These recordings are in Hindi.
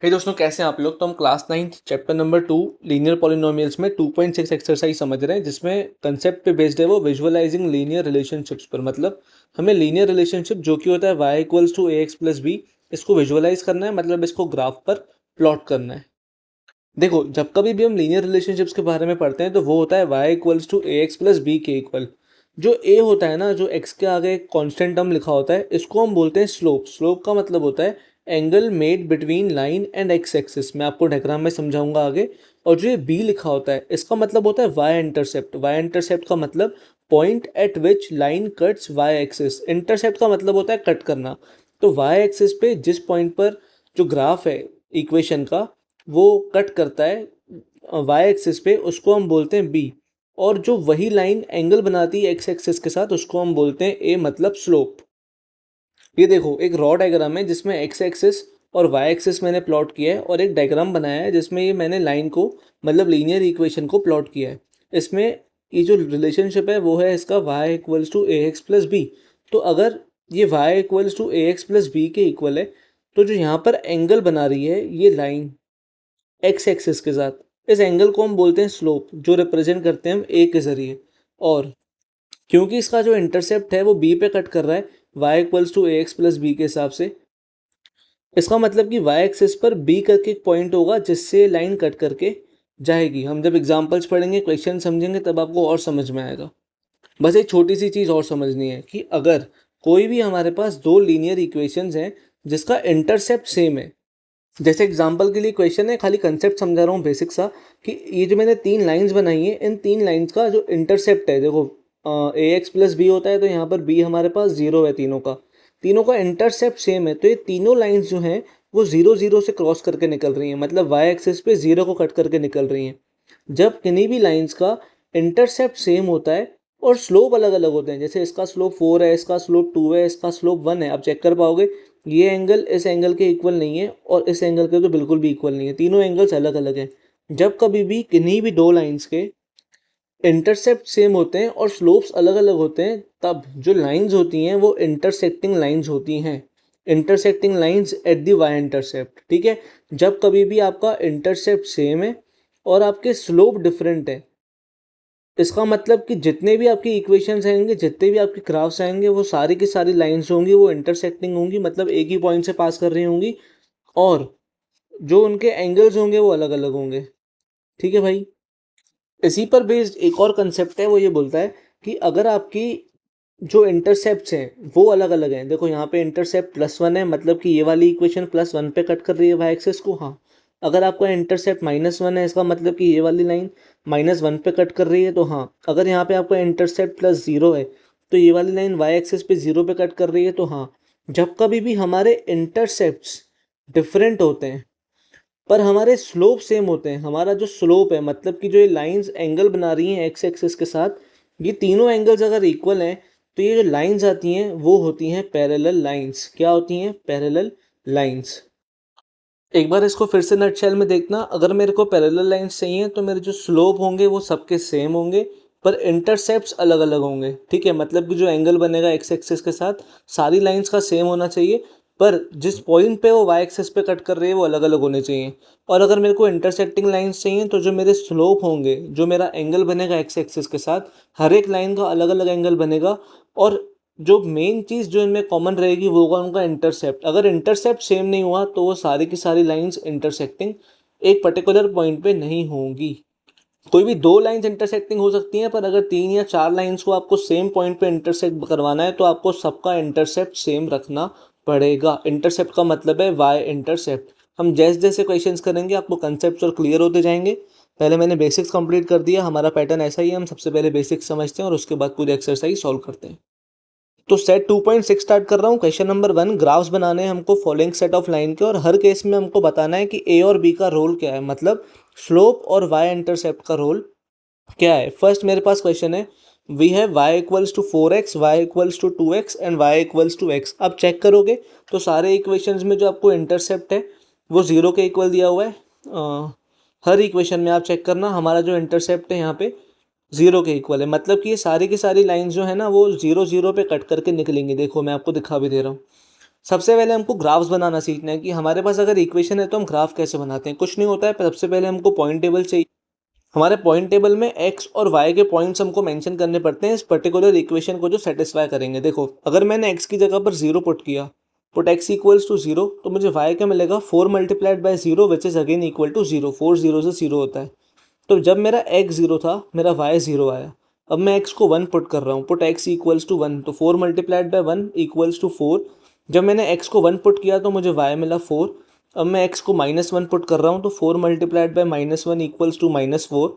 हे दोस्तों, कैसे हैं आप लोग। तो हम class 9th chapter number 2 linear polynomials में 2.6 एक्सरसाइज समझ रहे हैं, जिसमें कंसेप्ट पे बेस्ड है वो विजुअलाइजिंग लीनियर रिलेशनशिप्स पर। मतलब हमें लीनियर रिलेशनशिप जो कि होता है y equals to ax plus B, इसको विजुअलाइज करना है, मतलब इसको ग्राफ पर प्लॉट करना है। देखो, जब कभी भी हम लीनियर रिलेशनशिप्स के बारे में पढ़ते हैं तो वो होता है y equals to ax plus B के इक्वल। जो a होता है ना, जो x के आगे कांस्टेंट टर्म लिखा होता है, इसको हम बोलते हैं स्लोप। स्लोप का मतलब होता है angle made between line and x axis. मैं आपको डायग्राम में समझाऊंगा आगे। और जो ये b लिखा होता है, इसका मतलब होता है y इंटरसेप्ट। y इंटरसेप्ट का मतलब point eight which line cuts y axis. Intercept का मतलब होता है कट करना। तो y एक्सिस पे जिस पॉइंट पर जो ग्राफ है इक्वेशन का वो कट करता है वाई एक्सिस पे, उसको हम बोलते हैं बी। और जो वही लाइन एंगल बनाती है एक्स एक्सिस के साथ, उसको हम बोलते हैं ए, मतलब स्लोप। ये देखो, एक रॉ डायग्राम है जिसमें एक्स एक्सिस और वाई एक्सिस मैंने प्लॉट किया है, और एक डायग्राम बनाया है जिसमें ये मैंने लाइन को, मतलब लीनियर इक्वेशन को प्लॉट किया है। इसमें ये जो रिलेशनशिप है वो है इसका y equals to A X plus B. तो अगर ये y equals to A X plus B के इक्वल है, तो जो यहाँ पर एंगल बना रही है ये लाइन एक्स एक्सिस के साथ, इस एंगल को हम बोलते हैं स्लोप, जो रिप्रेजेंट करते हैं हम ए के जरिए। और क्योंकि इसका जो इंटरसेप्ट है वो बी पे कट कर रहा है y equals to A X plus B के हिसाब से, इसका मतलब कि y एक्सिस पर b करके एक पॉइंट होगा जिससे लाइन कट करके जाएगी। हम जब एग्जांपल्स पढ़ेंगे, क्वेश्चन समझेंगे, तब आपको और समझ में आएगा। बस एक छोटी सी चीज़ और समझनी है कि अगर कोई भी हमारे पास दो लीनियर इक्वेशंस हैं जिसका इंटरसेप्ट सेम है, जैसे एग्जांपल के लिए क्वेश्चन है, खाली कंसेप्ट समझा रहा हूँ बेसिक सा, कि ये जो मैंने तीन लाइंस बनाई है, इन तीन लाइंस का जो इंटरसेप्ट है, देखो ए एक्स प्लस बी होता है, तो यहाँ पर बी हमारे पास जीरो है। तीनों का इंटरसेप्ट सेम है, तो ये तीनों लाइंस जो हैं वो जीरो जीरो से क्रॉस करके निकल रही हैं, मतलब वाई एक्सिस पे जीरो को कट करके निकल रही हैं। जब किन्हीं भी लाइंस का इंटरसेप्ट सेम होता है और स्लोप अलग अलग होते हैं, जैसे इसका स्लोप 4 है, इसका स्लोप 2 है, इसका स्लोप 1 है, आप चेक कर पाओगे ये एंगल इस एंगल के इक्वल नहीं है और इस एंगल के तो बिल्कुल भी इक्वल नहीं है, तीनों एंगल्स अलग अलग हैं। जब कभी भी किन्हीं भी दो लाइंस के इंटरसेप्ट सेम होते हैं और स्लोप्स अलग अलग होते हैं, तब जो लाइंस होती हैं वो इंटरसेक्टिंग लाइंस होती हैं। Intersecting lines at the Y intercept, ठीक है। जब कभी भी आपका इंटरसेप्ट सेम है और आपके स्लोप डिफरेंट है, इसका मतलब कि जितने भी आपकी इक्वेशंस आएंगे, जितने भी आपके ग्राफ्स आएंगे, वो सारी की सारी लाइंस होंगी वो इंटरसेक्टिंग होंगी, मतलब एक ही पॉइंट से पास कर रही होंगी, और जो उनके एंगल्स होंगे वो अलग अलग होंगे। ठीक है भाई। इसी पर बेस्ड एक और कंसेप्ट है, वो ये बोलता है कि अगर आपकी जो इंटरसेप्ट्स हैं वो अलग अलग हैं, देखो यहाँ पे इंटरसेप्ट +1 है, मतलब कि ये वाली इक्वेशन +1 पे कट कर रही है वाई एक्सिस को, हाँ। अगर आपका इंटरसेप्ट -1 है, इसका मतलब कि ये वाली लाइन -1 पे कट कर रही है, तो हाँ। अगर यहाँ पे आपका इंटरसेप्ट +0 है, तो ये वाली लाइन वाई एक्सिस पे 0 पे कट कर रही है, तो हाँ। जब कभी भी हमारे इंटरसेप्ट्स डिफरेंट होते हैं पर हमारे स्लोप सेम होते हैं, हमारा जो स्लोप है, मतलब कि जो ये लाइंस एंगल बना रही हैं एक्स एक्सिस के साथ, ये तीनों एंगल्स अगर इक्वल हैं, तो ये जो लाइंस आती हैं वो होती हैं पैरेलल लाइंस। क्या होती हैं? Parallel lines. एक बार इसको फिर से नटशेल में देखना, अगर मेरे को पैरेलल लाइंस चाहिए तो मेरे जो स्लोप होंगे वो सबके सेम होंगे, पर इंटरसेप्ट्स अलग अलग होंगे, ठीक है। मतलब कि जो एंगल बनेगा एक्स एक्सिस के साथ, सारी लाइंस का सेम होना चाहिए, पर जिस पॉइंट पे वो वाई एक्सिस पे कट कर रही है वो अलग अलग होने चाहिए। और अगर मेरे को इंटरसेक्टिंग लाइंस चाहिए, तो जो मेरे स्लोप होंगे, जो मेरा एंगल बनेगा एक्स एक्सिस के साथ, हर एक लाइन का अलग अलग एंगल बनेगा। और जो मेन चीज़ जो इनमें कॉमन रहेगी वो होगा उनका इंटरसेप्ट। अगर इंटरसेप्ट सेम नहीं हुआ तो वो सारी की सारी लाइंस इंटरसेक्टिंग एक पर्टिकुलर पॉइंट पे नहीं होंगी। कोई भी दो लाइंस इंटरसेक्टिंग हो सकती हैं, पर अगर तीन या चार लाइंस को आपको सेम पॉइंट पे इंटरसेक्ट करवाना है तो आपको सबका इंटरसेप्ट सेम रखना पड़ेगा। इंटरसेप्ट का मतलब है वाई इंटरसेप्ट। हम जैसे जैसे क्वेश्चंस करेंगे आपको कंसेप्ट और क्लियर होते जाएंगे। पहले मैंने बेसिक्स कंप्लीट कर दिया, हमारा पैटर्न ऐसा ही है, हम सबसे पहले बेसिक्स समझते हैं और उसके बाद पूरी एक्सरसाइज सॉल्व करते हैं। तो सेट 2.6 स्टार्ट कर रहा हूँ। क्वेश्चन नंबर 1, ग्राफ्स बनाने हैं हमको फॉलोइंग सेट ऑफ लाइन के, और हर केस में हमको बताना है कि ए और बी का रोल क्या है, मतलब स्लोप और वाई इंटरसेप्ट का रोल क्या है। फर्स्ट मेरे पास क्वेश्चन है, we have Y equals to 4x, Y equals to 2x and Y equals to x। अब चेक करोगे तो सारे इक्वेशंस में जो आपको इंटरसेप्ट है वो जीरो के इक्वल दिया हुआ है। हर इक्वेशन में आप चेक करना, हमारा जो इंटरसेप्ट है यहाँ पे जीरो के इक्वल है, मतलब कि ये सारी की सारी लाइंस जो है ना वो जीरो जीरो पे कट करके निकलेंगी। देखो मैं आपको दिखा भी दे रहा हूँ। सबसे पहले हमको ग्राफ्स बनाना सीखना है कि हमारे पास अगर इक्वेशन है तो हम ग्राफ कैसे बनाते हैं। कुछ नहीं होता है, पर सबसे पहले हमको पॉइंट टेबल चाहिए। हमारे पॉइंट टेबल में एक्स और वाई के पॉइंट्स हमको मेंशन करने पड़ते हैं इस पर्टिकुलर इक्वेशन को जो सेटिस्फाई करेंगे। देखो, अगर मैंने एक्स की जगह पर 0 पुट किया, पुट एक्स इक्वल्स टू 0, तो मुझे वाई क्या मिलेगा, 4 multiplied by 0 which is again equal to 0। 4 0 से 0 होता है। तो जब मेरा एक्स 0 था, मेरा वाई 0 आया। अब मैं एक्स को 1 पुट कर रहा हूँ, पुट एक्स इक्वल्स टू 1, तो 4 मल्टीप्लाइड बाय 1 इक्वल्स टू 4। जब मैंने एक्स को 1 पुट किया तो मुझे वाई मिला 4। अब मैं एक्स को -1 पुट कर रहा हूँ, तो 4 मल्टीप्लाइड बाय -1 इक्वल्स टू -4।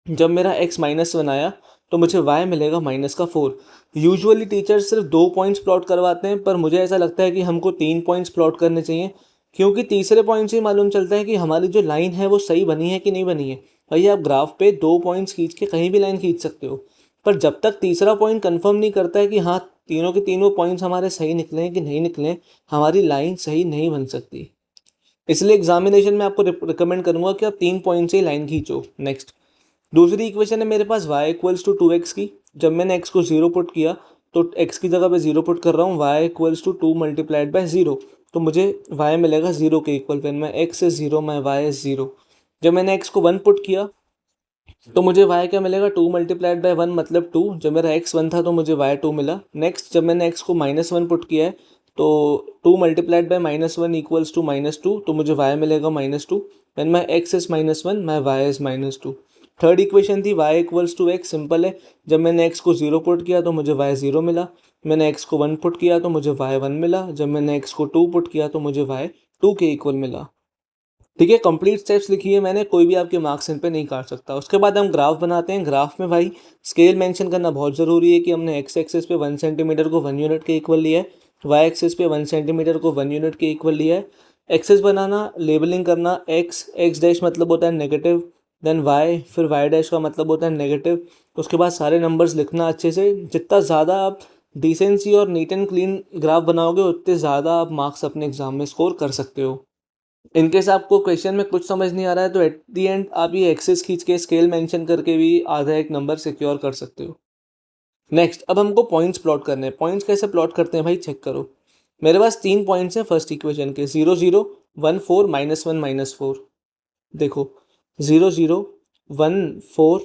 जब मेरा x -1 आया तो मुझे y मिलेगा -4। यूजुअली टीचर्स सिर्फ 2 पॉइंट्स प्लॉट करवाते हैं, पर मुझे ऐसा लगता है कि हमको 3 पॉइंट्स प्लॉट करने चाहिए, क्योंकि तीसरे पॉइंट से ही मालूम चलता है कि हमारी जो लाइन है वो सही बनी है कि नहीं बनी है। भाई, आप ग्राफ पे 2 पॉइंट्स खींच के कहीं भी लाइन खींच सकते हो, पर जब तक तीसरा पॉइंट कंफर्म नहीं करता है कि हाँ, तीनों के तीनों पॉइंट्स हमारे सही निकले हैं कि नहीं निकले, हमारी लाइन सही नहीं बन सकती। इसलिए एग्जामिनेशन में आपको रिकमेंड करूंगा कि आप 3 पॉइंट से ही लाइन खींचो। नेक्स्ट, दूसरी इक्वेशन है मेरे पास y इक्वल्स टू 2x की। जब मैंने x को 0 पुट किया तो x की जगह पे 0 पुट कर रहा हूँ, y equals to 2 multiplied by 0, तो मुझे y मिलेगा 0 के इक्वल। फिर मैं x इज 0, मैं y इज 0। जब मैंने x को 1 पुट किया तो मुझे y क्या मिलेगा, 2 मल्टीप्लाइड बाय 1 मतलब 2। जब मेरा x 1 था तो मुझे y 2 मिला। नेक्स्ट, जब मैंने x को -1 पुट किया है तो 2 मल्टीप्लाइड बाय -1 इक्वल्स टू -2, तो मुझे y मिलेगा -2। When my x is -1, my y is -2। Third equation थी y equals to x, simple है। जब मैंने x को 0 पुट किया तो मुझे y 0 मिला। मैंने x को 1 पुट किया तो मुझे y 1 मिला। जब मैंने x को 2 पुट किया तो मुझे y 2 के इक्वल मिला। ठीक है, कंप्लीट स्टेप्स लिखी है मैंने, कोई भी आपके मार्क्स इन पे नहीं काट सकता। उसके बाद हम ग्राफ बनाते हैं। ग्राफ में भाई स्केल मेंशन करना बहुत ज़रूरी है कि हमने एक्स एक्सिस पे 1 सेंटीमीटर को 1 यूनिट के इक्वल लिया है, वाई एक्सिस पे 1 सेंटीमीटर को 1 यूनिट के इक्वल लिया है। एक्सिस बनाना, लेबलिंग करना, एक्स डैश मतलब होता है नेगेटिव, देन वाई, फिर वाई डैश का मतलब होता है नेगेटिव। उसके बाद सारे नंबर्स लिखना अच्छे से। जितना ज़्यादा आप डिसेंसी और नीट एंड क्लीन ग्राफ बनाओगे, उतने ज़्यादा आप मार्क्स अपने एग्जाम में स्कोर कर सकते हो। इनकेस आपको क्वेश्चन में कुछ समझ नहीं आ रहा है तो एट दी एंड आप ये एक्सेस खींच के स्केल मेंशन करके भी आधा एक नंबर सिक्योर कर सकते हो। नेक्स्ट, अब हमको पॉइंट्स प्लॉट करने हैं। पॉइंट्स कैसे प्लॉट करते हैं भाई, चेक करो। मेरे पास 3 पॉइंट्स हैं फर्स्ट इक्वेशन के, 0 0 1 4 -1 -4। देखो, 0 0 1 4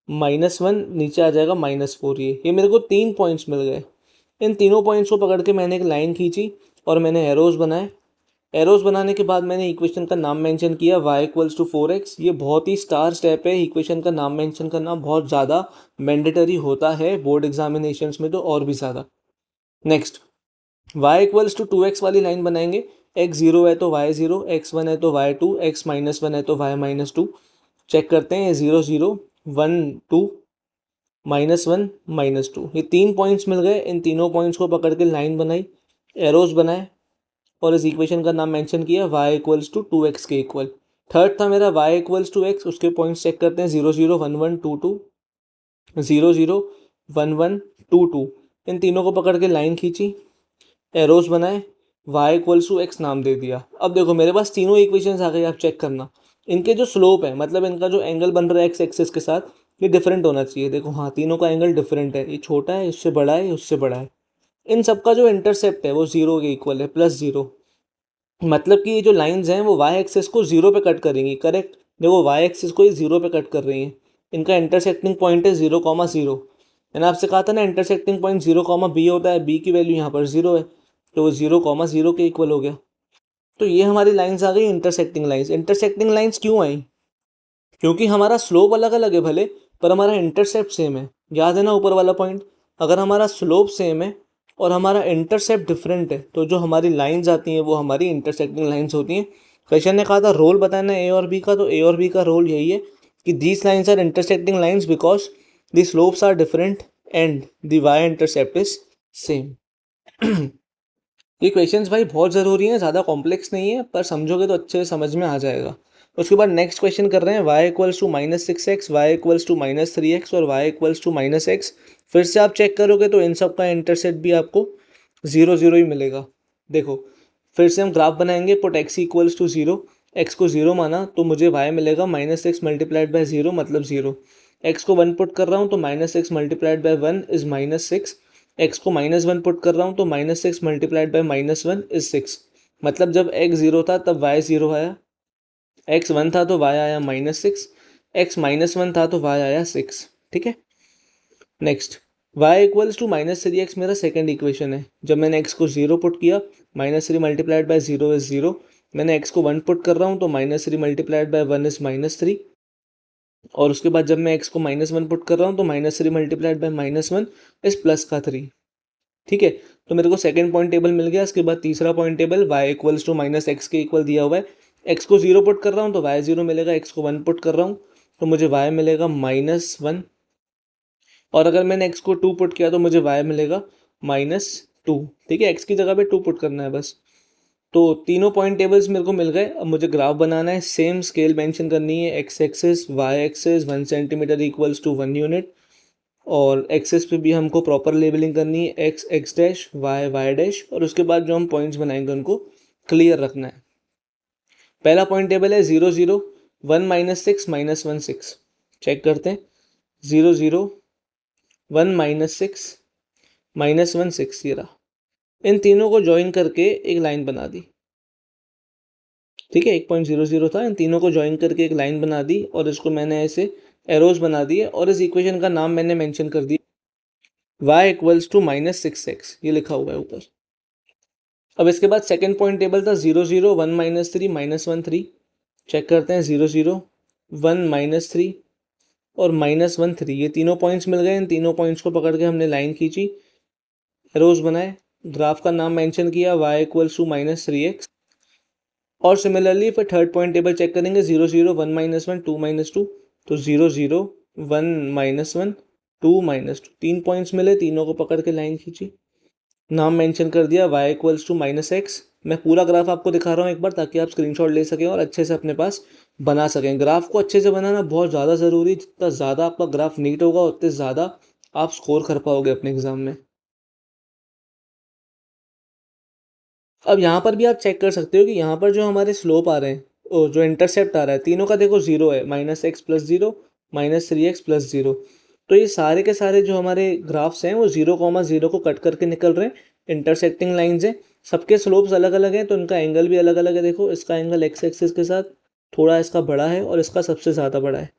-1, नीचे आ जाएगा -4। ये मेरे को 3 पॉइंट्स मिल गए। इन तीनों पॉइंट्स को पकड़ के मैंने एक लाइन खींची और मैंने एरोज बनाए। एरोज बनाने के बाद मैंने इक्वेशन का नाम मेंशन किया, y इक्वल्स टू 4x। ये बहुत ही स्टार स्टेप है, इक्वेशन का नाम मेंशन करना बहुत ज़्यादा मैंडेटरी होता है बोर्ड एग्जामिनेशंस में, तो और भी ज़्यादा। Next, y equals to 2x वाली लाइन बनाएंगे। x 0 है तो y 0, x 1 है तो y 2, x -1 है तो y -2। चेक करते हैं, 0 0 1 2 -1 -2, ये 3 पॉइंट्स मिल गए। इन तीनों पॉइंट्स को पकड़ के लाइन बनाई, एरोज बनाए और इस इक्वेशन का नाम मेंशन किया, y इक्वल्स टू 2x के इक्वल। थर्ड था मेरा y इक्वल्स टू x, उसके पॉइंट्स चेक करते हैं, 0 0 1 1 2 2, 0 0 1 1 2 2। इन तीनों को पकड़ के लाइन खींची, एरोज बनाए, y इक्वल्स टू x नाम दे दिया। अब देखो, मेरे पास तीनों इक्वेशंस आ गई। आप चेक करना, इनके जो स्लोप है, मतलब इनका जो एंगल बन रहा है एक्स एक्सिस के साथ, ये डिफरेंट होना चाहिए। देखो, हाँ, तीनों का एंगल डिफरेंट है, ये छोटा है, इससे बड़ा है, उससे बड़ा है। इन सबका जो इंटरसेप्ट है वो 0 के इक्वल है, +0। मतलब कि ये जो लाइंस हैं वो वाई एक्सिस को 0 पे कट करेंगी, करेक्ट। देखो, वाई एक्सिस को ये 0 पे कट कर रही हैं। इनका इंटरसेक्टिंग पॉइंट है 0,0। मैंने आपसे कहा था ना, इंटरसेक्टिंग पॉइंट 0,b होता है, b की वैल्यू यहाँ पर 0 है, तो वो 0,0 के इक्वल हो गया। तो ये हमारी लाइंस आ गई इंटरसेक्टिंग लाइंस। इंटरसेक्टिंग लाइंस क्यों आई, क्योंकि हमारा स्लोप अलग अलग है भले, पर हमारा इंटरसेप्ट सेम है। याद है ना ऊपर वाला पॉइंट, अगर हमारा स्लोप सेम है और हमारा इंटरसेप्ट डिफरेंट है तो जो हमारी लाइंस आती हैं वो हमारी इंटरसेक्टिंग लाइंस होती हैं। क्वेश्चन ने कहा था रोल बताना ए और बी का, तो ए और बी का रोल यही है कि these lines are intersecting lines because the slopes are different and the Y intercept is same. ये क्वेश्चंस भाई बहुत ज़रूरी हैं, ज़्यादा कॉम्प्लेक्स नहीं है, पर समझोगे तो अच्छे से समझ में आ जाएगा। उसके बाद नेक्स्ट क्वेश्चन कर रहे हैं, y equals to -6x, y equals to -3x और y इक्वल्स टू -x। फिर से आप चेक करोगे तो इन सब का इंटरसेप्ट भी आपको 0 0 ही मिलेगा। देखो, फिर से हम ग्राफ बनाएंगे, put x equals to 0, x को 0 माना तो मुझे y मिलेगा -6 मल्टीप्लाइड बाय 0 मतलब 0। x को 1 पुट कर रहा हूँ तो -6 मल्टीप्लाइड बाय 1 इज -6। एक्स को -1 पुट कर रहा हूँ तो -6 मल्टीप्लाइड बाई -1 इज 6। मतलब जब एक्स 0 था तब वाई 0 आया, एक्स 1 था तो वाई आया -6, एक्स -1 था तो वाई आया 6। ठीक है, next y equals to -3x मेरा सेकेंड इक्वेशन है। जब मैंने x को 0 पुट किया, -3 मल्टीप्लाइड बाई 0 इज 0। मैंने x को 1 पुट कर रहा हूँ तो -3 मल्टीप्लाइड बाई 1 इज -3। और उसके बाद जब मैं x को -1 पुट कर रहा हूँ तो -3 मल्टीप्लाइड बाई -1 इज प्लस का 3। ठीक है, तो मेरे को सेकंड पॉइंट टेबल मिल गया। इसके बाद तीसरा point table y equals to -x के इक्वल दिया हुआ है। x को 0 पुट कर रहा हूँ तो y 0 मिलेगा, x को 1 पुट कर रहा हूँ तो मुझे y मिलेगा -1। और अगर मैंने x को 2 पुट किया तो मुझे y मिलेगा -2। ठीक है, x की जगह पे 2 पुट करना है बस। तो तीनों पॉइंट टेबल्स मेरे को मिल गए। अब मुझे ग्राफ बनाना है, सेम स्केल मेंशन करनी है, x axis y axis 1 centimetre equals to 1 unit, और एक्सिस पे भी हमको प्रॉपर लेबलिंग करनी है, x x dash y y dash, और उसके बाद जो हम पॉइंट्स बनाएंगे उनको क्लियर रखना है। पहला पॉइंट टेबल है 0 0 1 -6 -1 6। चेक करते हैं, 0 0 1 -6 -1 6, ये रहा। इन तीनों को ज्वाइन करके एक लाइन बना दी। ठीक है, 1.00 था, इन तीनों को ज्वाइन करके एक लाइन बना दी और इसको मैंने ऐसे एरोज बना दिए और इस इक्वेशन का नाम मैंने मेंशन कर दिया y इक्वल्स टू -6x, ये लिखा हुआ है ऊपर। अब इसके बाद सेकंड पॉइंट टेबल था 0 0 1 -3 -1 3। चेक करते हैं, 0 0 1 -3 और -1 3, ये तीनों पॉइंट्स मिल गए। इन तीनों पॉइंट्स को पकड़ के हमने लाइन खींची, एरोज बनाए, ग्राफ का नाम मेंशन किया y इक्वल्स टू -3x। और सिमिलरली फिर थर्ड पॉइंट टेबल चेक करेंगे, 0 0 1 -1 2 -2, तो 0 0 1 -1 2 -2, तीन पॉइंट्स मिले, तीनों को पकड़ के लाइन खींची, नाम मेंशन कर दिया y इक्वल्स टू -x। मैं पूरा ग्राफ आपको दिखा रहा हूँ एक बार ताकि आप स्क्रीनशॉट ले सकें और अच्छे से अपने पास बना सकें। ग्राफ को अच्छे से बनाना बहुत ज़्यादा ज़रूरी, जितना ज़्यादा आपका ग्राफ नीट होगा उतने ज़्यादा आप स्कोर कर पाओगे अपने एग्जाम में। अब यहाँ पर भी आप चेक कर सकते हो कि यहाँ पर जो हमारे स्लोप आ रहे हैं, जो इंटरसेप्ट आ रहा है, तीनों का देखो 0 है, -x + 0 -3x + 0। तो ये सारे के सारे जो हमारे ग्राफ्स हैं वो 0,0 को कट करके निकल रहे हैं, इंटरसेक्टिंग लाइंस हैं। सबके स्लोप्स अलग अलग हैं तो इनका एंगल भी अलग अलग है। देखो, इसका एंगल एक्स एक्सिस के साथ थोड़ा इसका बड़ा है और इसका सबसे ज़्यादा बड़ा है।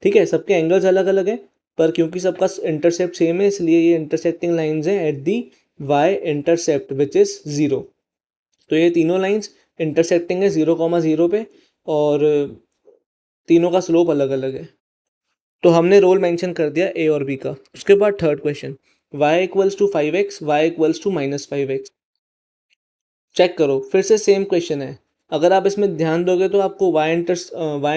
ठीक है, सबके एंगल्स अलग अलग हैं, पर क्योंकि सबका इंटरसेप्ट सेम है इसलिए ये इंटरसेक्टिंग लाइंस हैं at the Y intercept which is 0। तो ये तीनों लाइंस इंटरसेक्टिंग है 0,0 पे, और तीनों का स्लोप अलग अलग है। तो हमने रोल मेंशन कर दिया ए और बी का। उसके बाद third question, y equals to 5x y equals to -5x। Check करो, फिर से सेम क्वेश्चन है। अगर आप इसमें ध्यान दोगे तो आपको y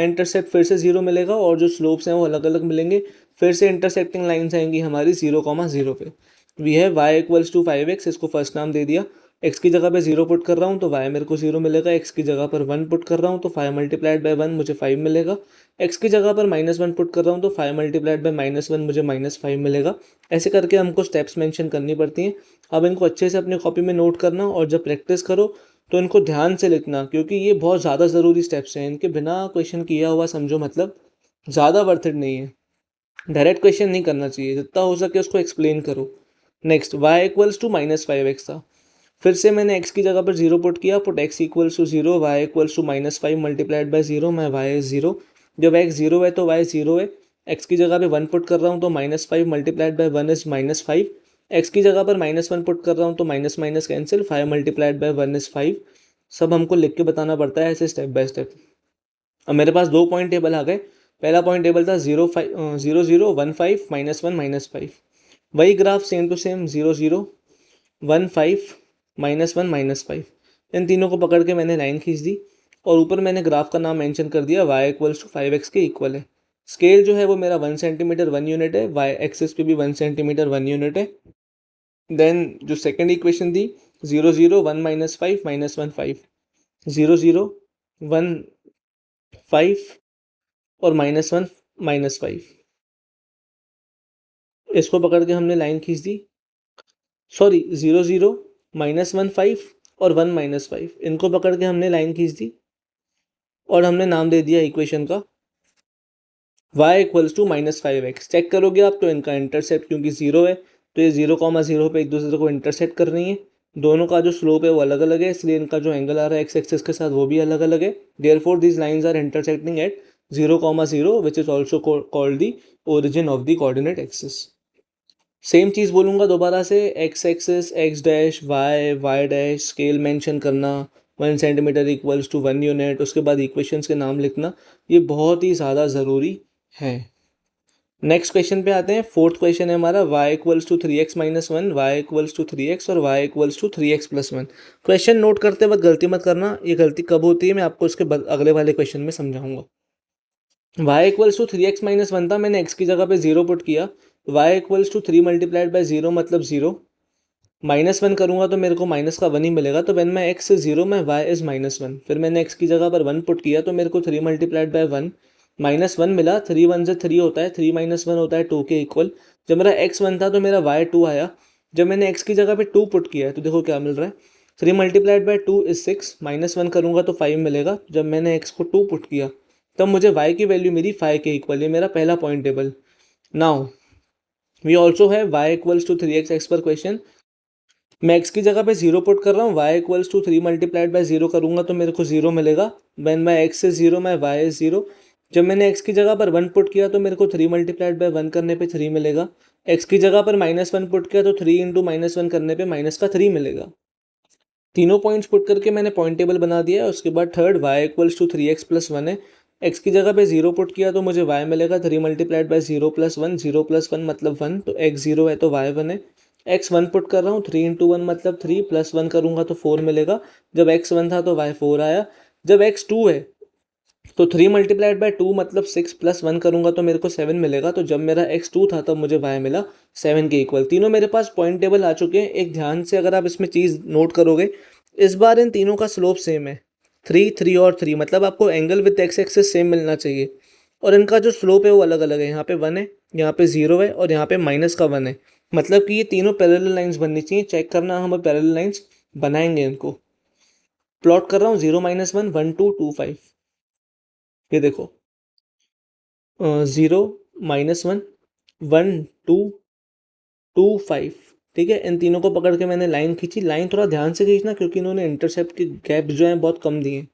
इंटरसेप्ट फिर से 0 मिलेगा और जो स्लोप्स हैं वो अलग अलग मिलेंगे। फिर से इंटरसेक्टिंग लाइन्स आएंगी हमारी 0,0 पे। वी है y इक्वल्स टू 5x, इसको फर्स्ट नाम दे दिया। x की जगह पे 0 पुट कर रहा हूँ तो y मेरे को 0 मिलेगा, x की जगह पर 1 पुट कर रहा हूँ तो 5 मल्टीप्लाइड बाई 1 मुझे 5 मिलेगा, x की जगह पर -1 पुट कर रहा हूँ तो 5 मल्टीप्लाइड बाई -1 मुझे -5 मिलेगा। ऐसे करके हमको स्टेप्स मेंशन करनी पड़ती हैं। अब इनको अच्छे से अपनी कॉपी में नोट करना और जब प्रैक्टिस करो तो इनको ध्यान से लिखना, क्योंकि ये बहुत ज़्यादा ज़रूरी स्टेप्स हैं। इनके बिना क्वेश्चन किया हुआ समझो मतलब ज़्यादा वर्थ इट नहीं है। डायरेक्ट क्वेश्चन नहीं करना चाहिए, जितना हो सके उसको एक्सप्लेन करो। Next, y equals to -5x था। फिर से मैंने x की जगह पर 0 पुट किया, put x equals to 0, y equals to -5 multiplied by 0, मैं y इज 0। जब x 0 है तो y 0 है। x की जगह पे 1 पुट कर रहा हूँ तो -5 मल्टीप्लाइड बाई 1 इज -5। x की जगह पर -1 पुट कर रहा हूँ तो minus minus cancel, 5 multiplied by 1 is 5। सब हमको लिख के बताना पड़ता है ऐसे स्टेप बाय स्टेप। अब मेरे पास दो पॉइंट टेबल आ गए। पहला पॉइंट टेबल था 0 0 1 5 -1 -5। वही ग्राफ सेम टू सेम 0 0 1 5 -1 -5। इन तीनों को पकड़ के मैंने लाइन खींच दी और ऊपर मैंने ग्राफ का नाम मेंशन कर दिया y इक्वल्स टू 5x के इक्वल है। स्केल जो है वो मेरा 1 सेंटीमीटर 1 यूनिट है, y एक्सिस पे भी 1 सेंटीमीटर 1 यूनिट है। देन जो सेकंड इक्वेशन थी 0 0 1 -5 -1 5, 0 0 1 5 और -1 -5, इसको पकड़ के हमने लाइन खींच दी। सॉरी, 0 0 -1 5 और 1 -5, इनको पकड़ के हमने लाइन खींच दी और हमने नाम दे दिया इक्वेशन का y equals to -5x। Check करोगे आप तो इनका इंटरसेप्ट क्योंकि 0 है तो ये 0,0 पे एक दूसरे को इंटरसेक्ट कर रही हैं। दोनों का जो स्लोप है वो अलग अलग है, इसलिए इनका जो एंगल आ रहा है एक्स एक्सिस के साथ वो भी अलग अलग है। Therefore these lines are intersecting at 0,0 which is also called the origin of the coordinate axis. Same चीज़ बोलूँगा दोबारा से, x axis x dash y dash, scale mention करना, 1 सेंटीमीटर इक्वल्स टू 1 यूनिट, उसके बाद इक्वेशंस के नाम लिखना, ये बहुत ही ज़्यादा ज़रूरी है। नेक्स्ट क्वेश्चन पे आते हैं। फोर्थ क्वेश्चन है हमारा, y equals to 3x minus 1, Y equals to 3x और y equals to 3x plus 1। Question note करते वक्त गलती मत करना, ये गलती कब होती है मैं आपको उसके अगले वाले क्वेश्चन में समझाऊंगा। y equals to 3x minus 1 था, मैंने x की जगह पे 0 पुट किया, y equals to 3 multiplied by 0 मतलब 0, -1 करूँगा तो मेरे को माइनस का 1 ही मिलेगा, तो when my x is 0 my y is -1। फिर मैंने x की जगह पर 1 पुट किया तो मेरे को 3 मल्टीप्लाइड बाई 1 -1 मिला, 3 1 से 3 होता है, 3 - 1 होता है 2 के इक्वल। जब मेरा x 1 था तो मेरा y 2 आया। जब मैंने x की जगह पे 2 पुट किया है तो देखो क्या मिल रहा है, 3 मल्टीप्लाइड बाई 2 इज 6, -1 करूँगा तो 5 मिलेगा। जब मैंने x को 2 पुट किया तब मुझे y की वैल्यू मेरी 5 के इक्वल, ये मेरा पहला point table. Now we also है y equals to 3x X पर क्वेश्चन। मैं x की जगह पे 0 पुट कर रहा हूँ, y equals to 3 multiplied by 0 करूँगा तो मेरे को 0 मिलेगा। When my x is 0 my y is 0। जब मैंने x की जगह पर 1 पुट किया तो मेरे को 3 मल्टीप्लाइड बाई 1 करने पे 3 मिलेगा। x की जगह पर -1 पुट किया तो 3 इंटू -1 करने पे माइनस का 3 मिलेगा। तीनों पॉइंट्स पुट करके मैंने पॉइंट टेबल बना दिया है। उसके बाद third y equals to 3x plus 1 है, x की जगह पे 0 पुट किया तो मुझे y मिलेगा 3 मल्टीप्लाइड बाई 0 प्लस 1, 0 प्लस 1 मतलब 1, तो x 0 है तो y 1 है। x 1 पुट कर रहा हूँ, 3 इंटू 1 मतलब 3, प्लस 1 करूँगा तो 4 मिलेगा। जब x 1 था तो y 4 आया। जब x 2 है तो 3 मल्टीप्लाइड बाई 2 मतलब 6, प्लस 1 करूँगा तो मेरे को 7 मिलेगा। तो जब मेरा x 2 था तब मुझे y मिला 7 के इक्वल। तीनों मेरे पास पॉइंट टेबल आ चुके हैं। एक ध्यान से अगर आप इसमें चीज़ नोट करोगे, इस बार इन तीनों का स्लोप सेम है, 3 3 और 3, मतलब आपको angle with x axis same मिलना चाहिए। और इनका जो स्लोप है वो अलग अलग है, यहाँ पे 1 है, यहाँ पे 0 है और यहाँ पे माइनस का 1 है। मतलब कि ये तीनों पैरेलल लाइंस बननी चाहिए। चेक करना, हम पैरेलल लाइंस बनाएंगे। इनको प्लॉट कर रहा हूँ, 0 - 1 1 2 2 5। ये देखो 0 - 1 1 2 2 5, ठीक है। इन तीनों को पकड़ के मैंने लाइन खींची। लाइन थोड़ा ध्यान से खींचना क्योंकि इन्होंने इंटरसेप्ट के गैप जो हैं बहुत कम दिए।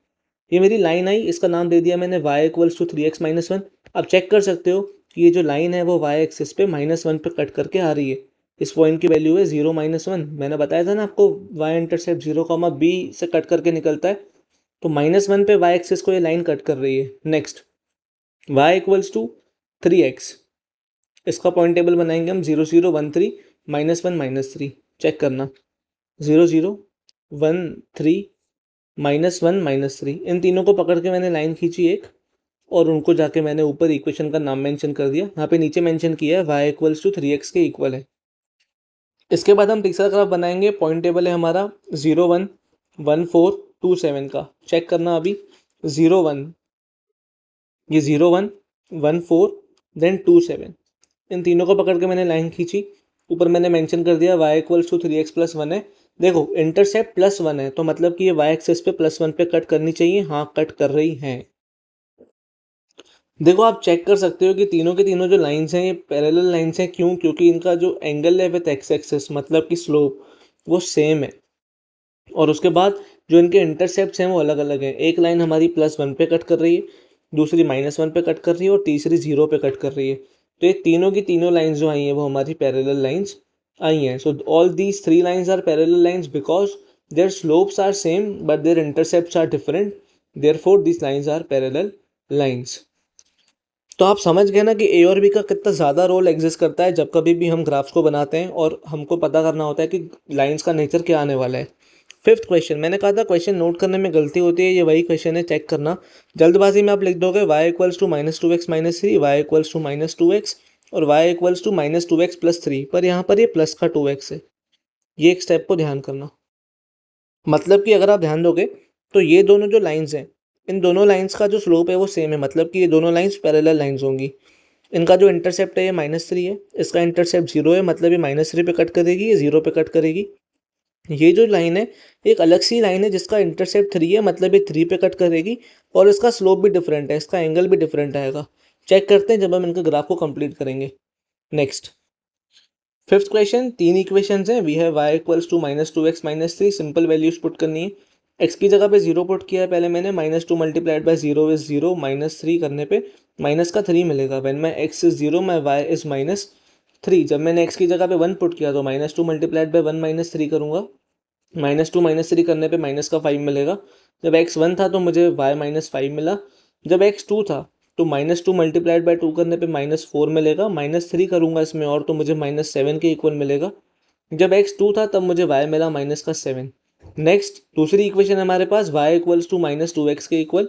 ये मेरी लाइन आई, इसका नाम दे दिया मैंने y equals to 3x minus 1। अब चेक कर सकते हो कि ये जो लाइन है वो y एक्सिस पे -1 पे कट करके आ रही है। इस पॉइंट की वैल्यू है 0 - 1। मैंने बताया था ना आपको, y इंटरसेप्ट 0, b से कट करके निकलता है, तो -1 पे y एक्सिस को ये लाइन कट कर रही है। Next y equals to 3x, इसका पॉइंट टेबल बनाएंगे हम, 0 0 1 3 -1 -3। चेक करना, 0 0 1 3 -1 -3, इन तीनों को पकड़ के मैंने लाइन खींची एक, और उनको जाके मैंने ऊपर इक्वेशन का नाम मेंशन कर दिया। यहाँ पे नीचे मेंशन किया है y इक्वल्स टू 3x के इक्वल है। इसके बाद हम तीसरा ग्राफ बनाएंगे। पॉइंट टेबल है हमारा 0 1 1 4 2 7 का। चेक करना अभी, 0 1, ये 0 1 1 4 देन 2 7, इन तीनों को पकड़ के मैंने लाइन खींची। ऊपर मैंने मेंशन कर दिया y equals to 3x plus 1 है। देखो इंटरसेप्ट +1 है तो मतलब कि ये y एक्सिस पे +1 पे कट करनी चाहिए। हाँ, कट कर रही हैं। देखो आप चेक कर सकते हो कि तीनों के तीनों जो लाइंस हैं ये पैरेलल लाइंस हैं। क्यों? क्योंकि इनका जो एंगल है विद x एक्सिस, मतलब कि स्लोप, वो सेम है। और उसके बाद जो इनके इंटरसेप्ट्स हैं वो अलग अलग हैं। एक लाइन हमारी +1 पे कट कर रही है, दूसरी -1 पे कट कर रही है और तीसरी 0 पे कट कर रही है। तो ये तीनों की तीनों लाइंस जो आई हैं वो हमारी पैरेलल लाइंस आई हैं। So all these 3 lines are parallel lines because their slopes are same but their intercepts are different, therefore these lines are parallel lines. तो आप समझ गए ना कि ए और बी का कितना ज़्यादा रोल एग्जिस्ट करता है जब कभी भी हम ग्राफ्स को बनाते हैं और हमको पता करना होता है कि लाइंस का नेचर क्या आने वाला है। फिफ्थ क्वेश्चन, मैंने कहा था क्वेश्चन नोट करने में गलती होती है, ये वही क्वेश्चन है, चेक करना। जल्दबाजी में आप लिख दोगे y equals to -2x - 3, y equals to -2x और y इक्वल्स टू -2x + 3, पर यहाँ पर ये प्लस का 2x है। ये एक स्टेप को ध्यान करना। मतलब कि अगर आप ध्यान दोगे तो ये दोनों जो लाइंस हैं, इन दोनों लाइंस का जो स्लोप है वो सेम है, मतलब कि ये दोनों लाइंस पैरेलल लाइंस होंगी। इनका जो इंटरसेप्ट है ये -3 है, इसका इंटरसेप्ट 0 है, मतलब ये -3 पे कट करेगी, ये 0 पे कट करेगी। ये जो लाइन है एक अलग सी लाइन है जिसका इंटरसेप्ट 3 है, मतलब ये 3 पे कट करेगी और इसका स्लोप भी डिफरेंट है, इसका एंगल भी डिफरेंट आएगा। चेक करते हैं जब हम इनका ग्राफ को कंप्लीट करेंगे। नेक्स्ट फिफ्थ क्वेश्चन, तीन इक्वेशंस हैं, we have y equals to -2x -3, simple values put करनी है। x की जगह पे 0 पुट किया है पहले मैंने, -2 मल्टीप्लाइड बाय 0 इज 0, -3 करने पे माइनस का 3 मिलेगा। When my x is 0 my y is -3। जब मैंने x की जगह पे 1 पुट किया तो -2 मल्टीप्लाइड बाय 1 -3 करूँगा, -2 -3 करने पे माइनस का 5 मिलेगा। जब x 1 था तो मुझे y -5 मिला। जब x 2 था तो -2 मल्टीप्लाइड बाय 2 करने पे -4 मिलेगा, -3 करूँगा इसमें और तो मुझे -7 के इक्वल मिलेगा। जब x 2 था तब मुझे y मिला -7। नेक्स्ट दूसरी इक्वेशन हमारे पास y इक्वल्स टू -2x के इक्वल।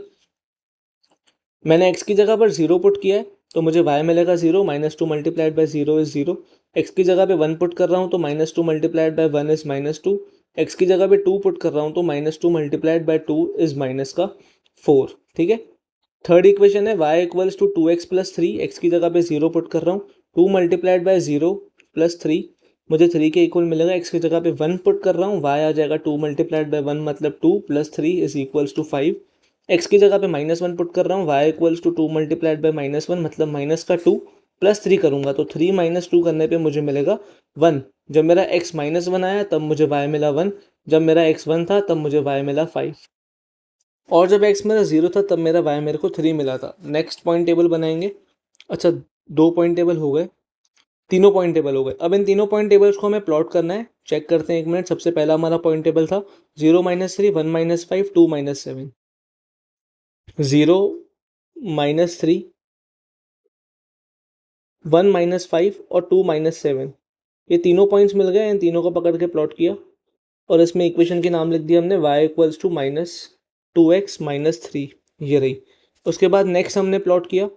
मैंने x की जगह पर 0 पुट किया है तो मुझे y मिलेगा 0, -2 मल्टीप्लाइड बाय 0 इज 0। x की जगह पे 1 पुट कर रहा हूँ तो -2 मल्टीप्लाइड बाय 1 इज -2। x की जगह पे 2 पुट कर रहा हूँ तो -2 मल्टीप्लाइड बाय 2 इज -4। ठीक है। थर्ड इक्वेशन है y equals to 2x plus 3, X की जगह पे 0 पुट कर रहा हूँ, 2 मल्टीप्लाइड बाय 0 प्लस 3 मुझे 3 के इक्वल मिलेगा। x की जगह पे 1 पुट कर रहा हूँ, y आ जाएगा 2 मल्टीप्लाइड बाय 1 मतलब 2 plus 3 is equals to 5। x की जगह पे -1 पुट कर रहा हूँ, y equals to 2 multiplied by -1 मतलब माइनस का 2 प्लस 3 करूँगा तो 3 -2 करने पे मुझे मिलेगा 1। जब मेरा x -1 आया तब मुझे y मिला 1, जब मेरा x 1 था तब मुझे y मिला 5, और जब x मेरा 0 था तब मेरा y मेरे को 3 मिला था। नेक्स्ट पॉइंट टेबल बनाएंगे। अच्छा, 2 पॉइंट टेबल हो गए, तीनों पॉइंट टेबल हो गए। अब इन तीनों पॉइंट टेबल्स को हमें प्लॉट करना है। चेक करते हैं, एक मिनट। सबसे पहला हमारा पॉइंट टेबल था 0 -3, 1 -5, 2 -7। 0 -3, 1 -5 और 2 -7, ये तीनों पॉइंट्स मिल गए। इन तीनों को पकड़ के प्लॉट किया और इसमें इक्वेशन के नाम लिख दिया हमने, y इक्वल्स टू -2x -3, ये रही। उसके बाद नेक्स्ट हमने प्लॉट किया,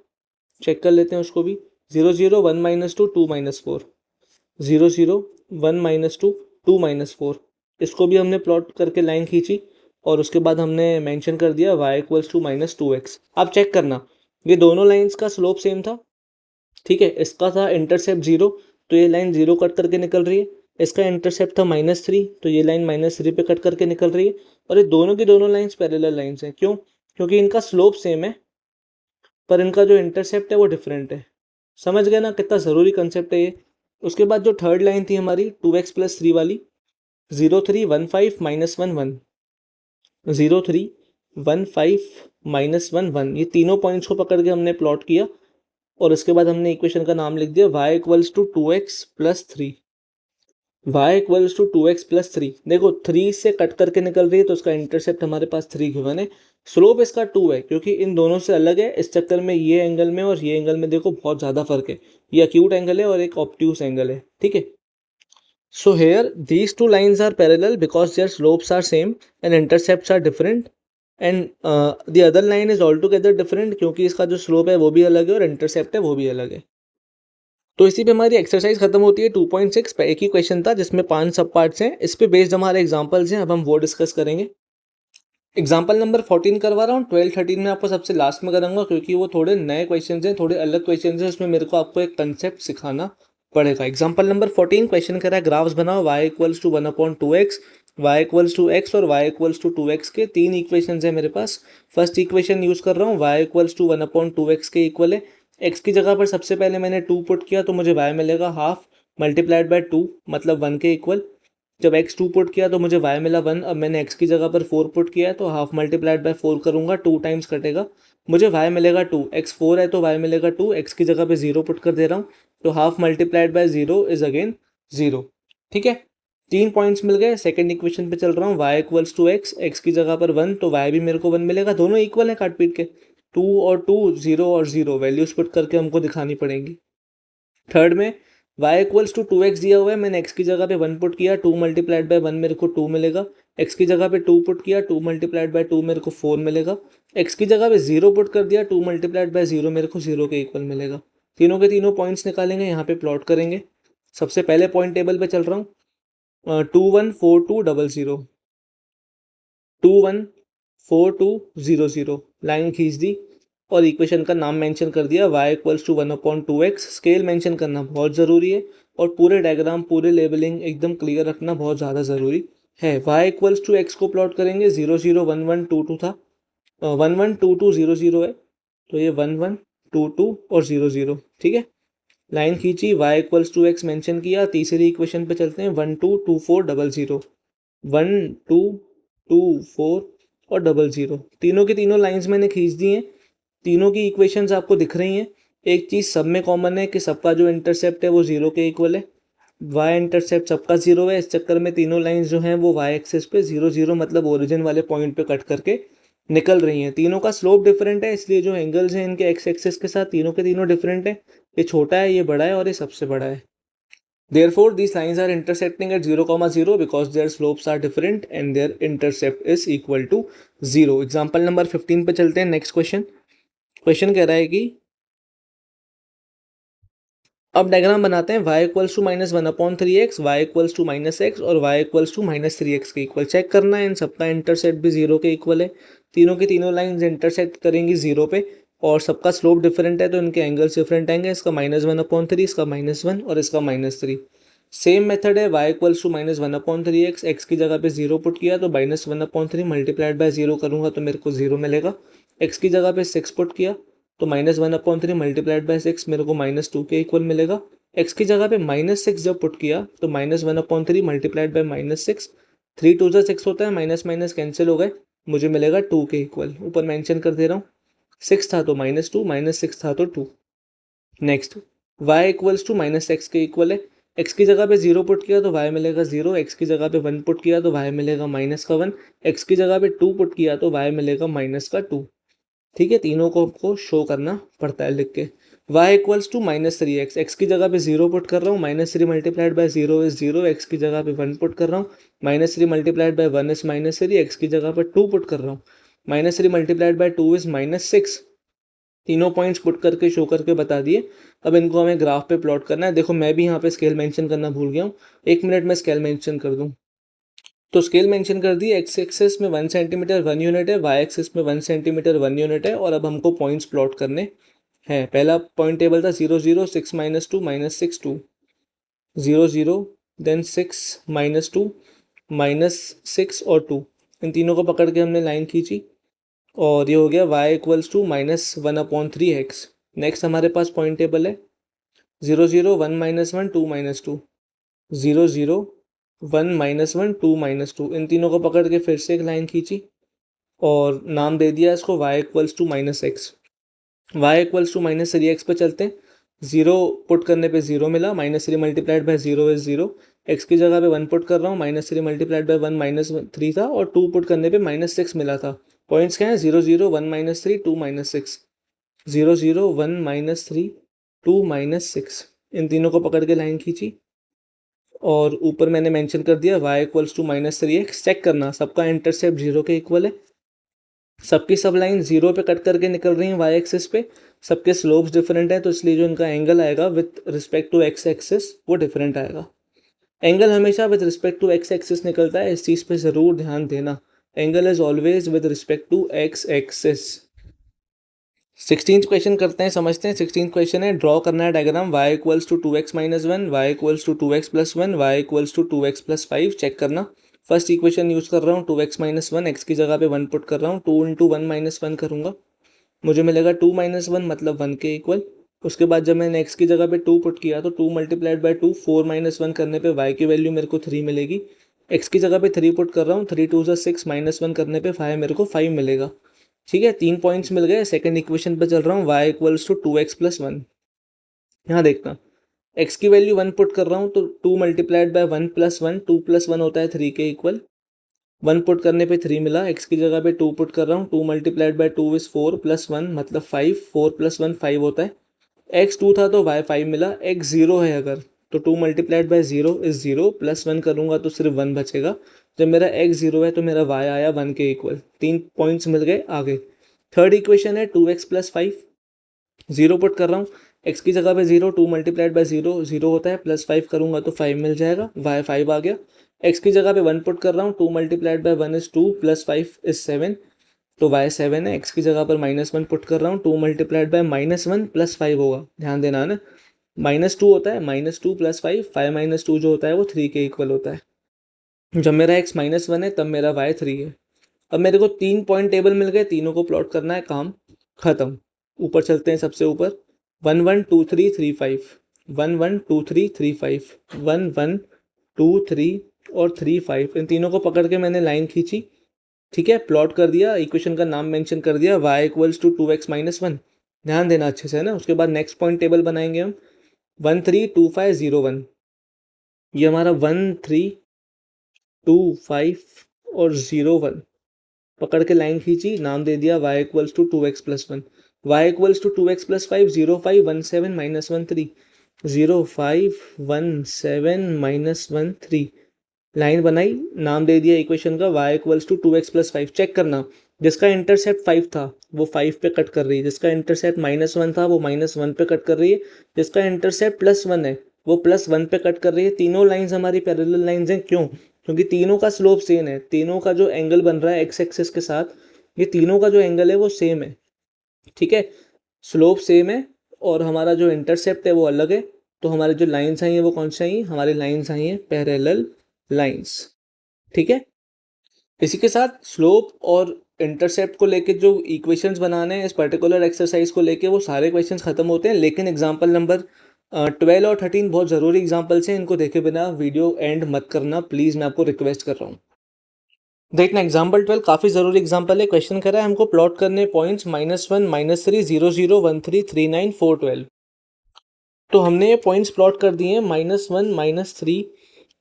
चेक कर लेते हैं उसको भी। 0 0 1 -2 2 -4, 0 0 1 -2 2 -4, इसको भी हमने प्लॉट करके लाइन खींची और उसके बाद हमने मेंशन कर दिया y इक्वल्स टू -2x। अब चेक करना, ये दोनों लाइंस का स्लोप सेम था। ठीक है, इसका था इंटरसेप्ट 0 तो ये लाइन 0 कट करके निकल रही है। इसका इंटरसेप्ट था -3 तो ये लाइन -3 पे कट करके निकल रही है। और ये दोनों की दोनों लाइंस पैरेलल लाइंस हैं। क्यों? क्योंकि इनका स्लोप सेम है पर इनका जो इंटरसेप्ट है वो डिफरेंट है। समझ गए ना कितना ज़रूरी कंसेप्ट है ये। उसके बाद जो थर्ड लाइन थी हमारी 2x प्लस 3 वाली, 0 3 1 5 -1 1, 0 3 1 5 -1 1, ये तीनों पॉइंट्स को पकड़ के हमने प्लॉट किया और उसके बाद हमने इक्वेशन का नाम लिख दिया y equals to 2x plus 3। y equals to 2x plus 3, देखो 3 से कट करके निकल रही है तो उसका इंटरसेप्ट हमारे पास 3 गिवन है। स्लोप इसका 2 है क्योंकि इन दोनों से अलग है। इस चक्कर में ये एंगल में और ये एंगल में देखो बहुत ज़्यादा फर्क है। ये अक्यूट एंगल है और एक ऑब्ट्यूस एंगल है। ठीक है। So here these two lines are parallel because their slopes are same and intercepts are different and the other line is altogether different, क्योंकि इसका जो स्लोप है वो भी अलग है और इंटरसेप्ट है वो भी अलग है। तो इसी पे हमारी एक्सरसाइज खत्म होती है 2.6 पे। एक ही क्वेश्चन था जिसमें 5 सब पार्ट्स हैं। इस पे बेस्ड हमारे एग्जांपल्स हैं, अब हम वो डिस्कस करेंगे। एग्जांपल नंबर 14 करवा रहा हूँ, 12 13 में आपको सबसे लास्ट में करूँगा क्योंकि वो थोड़े नए क्वेश्चन हैं, थोड़े अलग क्वेश्चन हैं। उसमें मेरे को आपको एक कंसेप्ट सिखाना पड़ेगा। एग्जाम्पल नंबर 14 क्वेश्चन कह रहा है ग्राफ्स बनाओ y equals to 1/2x, y equals to x और y इक्वल्स टू 2x के। तीन इक्वेशन है मेरे पास। फर्स्ट इक्वेशन यूज कर रहा हूँ, y इक्वल्स टू 1/2x के इक्वल है। x की जगह पर सबसे पहले मैंने 2 पुट किया तो मुझे y मिलेगा हाफ मल्टीप्लाइड बाय 2 मतलब 1 के इक्वल। जब x 2 पुट किया तो मुझे y मिला 1। अब मैंने x की जगह पर 4 पुट किया है तो हाफ मल्टीप्लाइड बाय 4 करूंगा, 2 टाइम्स कटेगा, मुझे y मिलेगा 2। x 4 है तो y मिलेगा 2, x की जगह पे 0 पुट कर दे रहा हूँ तो half multiplied by 0 is again 0। ठीक है, 3 पॉइंट्स मिल गए। सेकंड इक्वेशन पे चल रहा हूँ, y इक्वल्स टू x की जगह पर 1 तो y भी मेरे को 1 मिलेगा। दोनों इक्वल है काट पीट के, 2 और 2 0 और 0 वैल्यूज पुट करके हमको दिखानी पड़ेंगी। थर्ड में y इक्वल्स टू 2x दिया हुआ है, मैंने x की जगह पे 1 पुट किया, 2 मल्टीप्लाइड बाय 1 मेरे को 2 मिलेगा। x की जगह पे 2 पुट किया, 2 मल्टीप्लाइड बाय 2 मेरे को 4 मिलेगा। x की जगह पे 0 पुट कर दिया, 2 मल्टीप्लाइड बाय 0 मेरे को 0 के इक्वल मिलेगा। तीनों के तीनों पॉइंट्स निकालेंगे, यहाँ पे प्लॉट करेंगे। सबसे पहले पॉइंट टेबल पे चल रहा हूँ, 2 1 4 2 0 0, 2 1 4 2 0 0, लाइन खींच दी और इक्वेशन का नाम मेंशन कर दिया y equals to 1/2x। Scale mention करना बहुत ज़रूरी है और पूरे डायग्राम पूरे लेबलिंग एकदम क्लियर रखना बहुत ज़्यादा ज़रूरी है। y इक्वल्स टू x को प्लॉट करेंगे, 0 0 1 1 2 2 था, 1 1 2 2 0 0 है तो ये 1 1 2 2 और 0 0। ठीक है, लाइन खींची, y equals to X mention किया, तीसरी इक्वेशन पे चलते हैं 1 2 2 4 0 0 1 2 2 4 और 0 0 तीनों की तीनों लाइंस मैंने खींच दी हैं। तीनों की इक्वेशंस आपको दिख रही हैं। एक चीज़ सब में कॉमन है कि सबका जो इंटरसेप्ट है वो 0 के इक्वल है। y इंटरसेप्ट सबका 0 है, इस चक्कर में तीनों लाइंस जो हैं वो y एक्सिस पे 0 0 मतलब ओरिजिन वाले पॉइंट पे कट करके निकल रही हैं। तीनों का स्लोप डिफरेंट है, इसलिए जो एंगल्स हैं इनके एक्स एक्सिस के साथ तीनों के तीनों डिफरेंट है। ये छोटा है, ये बड़ा है और ये सबसे बड़ा है। Therefore, these lines are intersecting at 0, 0 because their slopes are different and their intercept is equal to 0. Example number 15 पे चलते हैं। नेक्स्ट क्वेश्चन कह रहा है कि अब डायग्राम बनाते हैं y equals to minus 1/3x, y equals to minus X और y equals to minus 3x के इक्वल। चेक करना है इन सबका इंटरसेप्ट भी 0 के इक्वल है। तीनों की तीनों लाइंस इंटरसेक्ट करेंगी 0 पे और सबका स्लोप डिफरेंट है तो इनके एंगल्स डिफरेंट आएंगे। इसका -1/3, इसका -1 और इसका -3। सेम मेथड है, y equals to minus 1/3x, X की जगह पे 0 पुट किया तो -1/3 मल्टीप्लाइड बाय 0 करूँगा तो मेरे को 0 मिलेगा। एक्स की जगह पे 6 पुट किया तो -1/3 मल्टीप्लाइड बाय 6 मेरे को -2 के इक्वल मिलेगा। एक्स की जगह पे -6 जब पुट किया तो -1/3 मल्टीप्लाइड बाय -6, 3 2 जा 6 होता है, माइनस माइनस कैंसिल हो गए, मुझे मिलेगा 2 के इक्वल। ऊपर मेंशन कर दे रहा हूँ, 6 था तो -2, -6 था तो 2। Next, y equals to -x के इक्वल है। x की जगह पे 0 पुट किया तो y मिलेगा 0, x की जगह पे 1 पुट किया तो y मिलेगा -1, x की जगह पे 2 पुट किया तो y मिलेगा -2। ठीक है, तीनों को आपको शो करना पड़ता है लिख के। y equals to -3x, x की जगह पे 0 पुट कर रहा हूँ, -3 मल्टीप्लाइड बाय 0 इज 0, एक्स की जगह पे 1 पुट कर रहा हूँ, -3 मल्टीप्लाइड बाय 1 इज -3, एक्स की जगह पर 2 पुट कर रहा हूँ, -3 मल्टीप्लाइड बाय 2 इज -6। तीनों पॉइंट्स पुट करके शो करके बता दिए। अब इनको हमें ग्राफ पे प्लॉट करना है। देखो मैं भी यहाँ पे स्केल मेंशन करना भूल गया हूँ, 1 मिनट में स्केल मेंशन कर दूँ। तो स्केल मेंशन कर दी, एक्स एक्सिस में 1 सेंटीमीटर 1 यूनिट है, वाई एक्सिस में 1 सेंटीमीटर 1 यूनिट है। और अब हमको पॉइंट्स प्लॉट करने हैं। पहला पॉइंट टेबल था 0 0 6 -2 -6 2 0 0, देन 6 -2 -6 और 2। इन तीनों को पकड़ के हमने लाइन खींची और ये हो गया y equals to -1/3x। Next हमारे पास पॉइंट टेबल है 0 0 1 -1 2 -2 0 0 1 -1 2 -2। इन तीनों को पकड़ के फिर से एक लाइन खींची और नाम दे दिया इसको y equals to -x। y equals to -3x पे चलते हैं। 0 पुट करने पे 0 मिला, -3 मल्टीप्लाइड बाय 0 इज 0, एक्स की जगह पे 1 पुट कर रहा हूँ, -3 मल्टीप्लाइड बाय 1 -3 था और 2 पुट करने पे -6 मिला था। पॉइंट्स क्या है 0 0 1 -3 2 -6, 0 0 1 -3 2 -6। इन तीनों को पकड़ के लाइन खींची और ऊपर मैंने मेंशन कर दिया y equals to -3x। Check करना सबका इंटरसेप्ट 0 के इक्वल है, सबकी सब लाइन 0 पे कट करके निकल रही हैं y एक्सिस पे, सबके स्लोप्स डिफरेंट है तो इसलिए जो इनका एंगल आएगा with respect to x axis वो डिफरेंट आएगा। एंगल हमेशा with respect to x axis निकलता है, इस चीज़ पे ज़रूर ध्यान देना। Angle is always with respect to x axis. 16th question करते हैं, समझते हैं। 16th क्वेश्चन है, ड्रॉ करना है diagram y equals to 2x - 1, y equals to 2x + 1, y equals to 2x + 5। Check करना, फर्स्ट इक्वेशन यूज़ कर रहा हूँ 2x - 1, एक्स की जगह पे 1 पुट कर रहा हूँ, 2 × 1 - 1 करूँगा, मुझे मिलेगा 2 - 1 मतलब 1 के इक्वल। उसके बाद जब मैंने एक्स की जगह पे 2 पुट किया तो 2 मल्टीप्लाइड बाय 2 4 - 1 करने पे y की वैल्यू मेरे को 3 मिलेगी। एक्स की जगह पे 3 पुट कर रहा हूँ, 3 2 = 6 -1 करने पे 5 मेरे को 5 मिलेगा। ठीक है, 3 पॉइंट्स मिल गए। सेकंड इक्वेशन पे चल रहा हूँ, y इक्वल्स टू 2x + 1। यहाँ देखना, x की वैल्यू 1 पुट कर रहा हूँ तो 2 मल्टीप्लाइड बाय 1 + 1, 2 + 1 होता है 3 के इक्वल। 1 पुट करने पे 3 मिला, x की जगह पे 2 पुट कर रहा हूँ, 2 मल्टीप्लाइड बाय 2 इज 4 + 1 मतलब 5, 4 + 1 5 होता है। x 2 था तो y 5 मिला, x 0 है अगर तो 2 मल्टीप्लाइड बाय 0 इज 0, + 1 करूँगा तो सिर्फ 1 बचेगा। जब मेरा x 0 है तो मेरा y आया 1 के इक्वल। 3 पॉइंट्स मिल गए। आगे थर्ड इक्वेशन है 2x + 5, 0 पुट कर रहा हूँ, x की जगह पे 0, 2 मल्टीप्लाइड बाय 0 0 होता है, +5 करूँगा तो 5 मिल जाएगा, y 5 आ गया। x की जगह पे 1 पुट कर रहा हूँ, 2 मल्टीप्लाइड बाय 1 इज 2 + 5 इज 7, तो y 7 है। x की जगह पर -1 पुट कर रहा हूँ, 2 मल्टीप्लाइड बाय -1 + 5 होगा, ध्यान देना है ना, -2 होता है, -2 + 5, 5 - 2 जो होता है वो 3 के इक्वल होता है। जब मेरा x -1 है तब मेरा y 3 है। अब मेरे को 3 पॉइंट टेबल मिल गए, तीनों को प्लॉट करना है, काम खत्म। ऊपर चलते हैं, सबसे ऊपर 1 1 2 3 3 5, 1 1 2 3 3 5, 1 1 2 3 और 3 5, इन तीनों को पकड़ के मैंने लाइन खींची, ठीक है, प्लॉट कर दिया, इक्वेशन का नाम मेंशन कर दिया, y equals to 2x minus 1। ध्यान देना अच्छे से है ना। उसके बाद नेक्स्ट पॉइंट टेबल बनाएंगे हम, 1 3 2 5 0 1, ये हमारा 1 3 2 5 और 0 1, पकड़ के लाइन खींची, नाम दे दिया y equals to 2x plus 1, y equals to 2x plus 5 0 5 1 7 minus 1 3, 0 5 1 7 minus 1 3, line बनाई, नाम दे दिया इक्वेशन का y equals to 2x plus 5। Check करना, जिसका इंटरसेप्ट 5 था वो 5 पे कट कर रही है, जिसका इंटरसेप्ट -1 था वो -1 पे कट कर रही है, जिसका इंटरसेप्ट +1 है वो +1 पे कट कर रही है। तीनों लाइंस हमारी पैरेलल लाइंस हैं। क्यों? क्योंकि तीनों का स्लोप सेम है, तीनों का जो एंगल बन रहा है एक्स एक्सिस के साथ, ये तीनों का जो एंगल है वो सेम है, ठीक है, स्लोप सेम है और हमारा जो इंटरसेप्ट है वो अलग है। तो हमारी जो लाइंस आई हैं वो कौन सी आई हैं? हमारी लाइंस आई हैं पैरेलल लाइंस, ठीक है। इसी के साथ स्लोप और इंटरसेप्ट को लेके जो इक्वेशंस बनाने हैं इस पर्टिकुलर एक्सरसाइज को लेके, वो सारे क्वेश्चंस खत्म होते हैं। लेकिन एग्जांपल नंबर 12 और 13 बहुत ज़रूरी एग्जांपल्स हैं, इनको देखे बिना वीडियो एंड मत करना प्लीज़, मैं आपको रिक्वेस्ट कर रहा हूँ। देखना एग्जाम्पल 12 काफ़ी ज़रूरी एग्जाम्पल है। क्वेश्चन कर रहा है हमको प्लॉट करने पॉइंट्स -1 -3 0 0 1 3 3 9 4 12। तो हमने ये पॉइंट्स प्लॉट कर दिए हैं -1 -3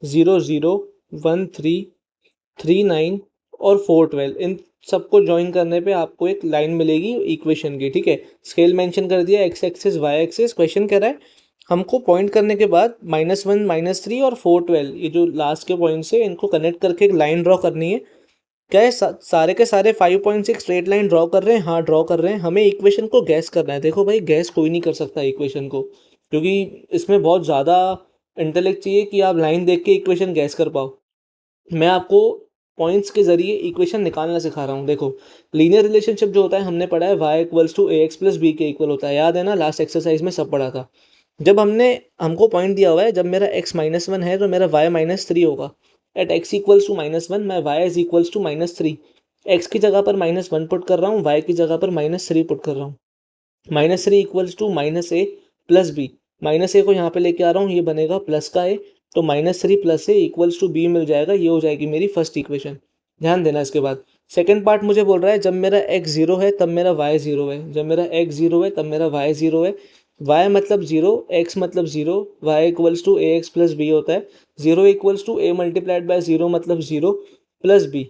0 0 1 3 3 9 और 4 12। इन सबको ज्वाइन करने पे आपको एक लाइन मिलेगी इक्वेशन की, ठीक है। स्केल मेंशन कर दिया, X axis Y axis. Question कह रहा है हमको पॉइंट करने के बाद -1 -3 और 4 12, ये जो लास्ट के पॉइंट्स है इनको कनेक्ट करके एक लाइन ड्रॉ करनी है। क्या है, सारे के सारे 5 पॉइंट्स एक स्ट्रेट लाइन ड्रॉ कर रहे हैं? हाँ ड्रॉ कर रहे हैं। हमें इक्वेशन को गैस करना है। देखो भाई, गैस कोई नहीं कर सकता इक्वेशन को, क्योंकि इसमें बहुत ज़्यादा इंटेलेक्ट चाहिए कि आप लाइन देख के इक्वेशन गैस कर पाओ। मैं आपको पॉइंट्स के जरिए इक्वेशन निकालना सिखा रहा हूँ। देखो, लीनियर रिलेशनशिप जो होता है हमने पढ़ा है y equals to ax plus B के इक्वल होता है, याद है ना, लास्ट एक्सरसाइज में सब पढ़ा था। जब हमको पॉइंट दिया हुआ है, जब मेरा x -1 है तो मेरा y -3 होगा। एट x इक्वल्स टू -1 मैं y is equals to -3, x की जगह पर -1 पुट कर रहा हूँ, y की जगह पर -3 पुट कर रहा हूँ। -3 इक्वल्स टू -a प्लस बी, -a को यहाँ पे लेके आ रहा हूँ, ये बनेगा प्लस का a, तो -3 plus a equals to b मिल जाएगा। ये हो जाएगी मेरी फर्स्ट इक्वेशन। ध्यान देना। इसके बाद सेकंड पार्ट मुझे बोल रहा है जब मेरा x 0 है तब मेरा y 0 है, जब मेरा x 0 है तब मेरा y 0 है। y मतलब 0, x मतलब 0, y equals to ax plus b होता है। 0 equals to a multiplied by 0 मतलब 0 प्लस b,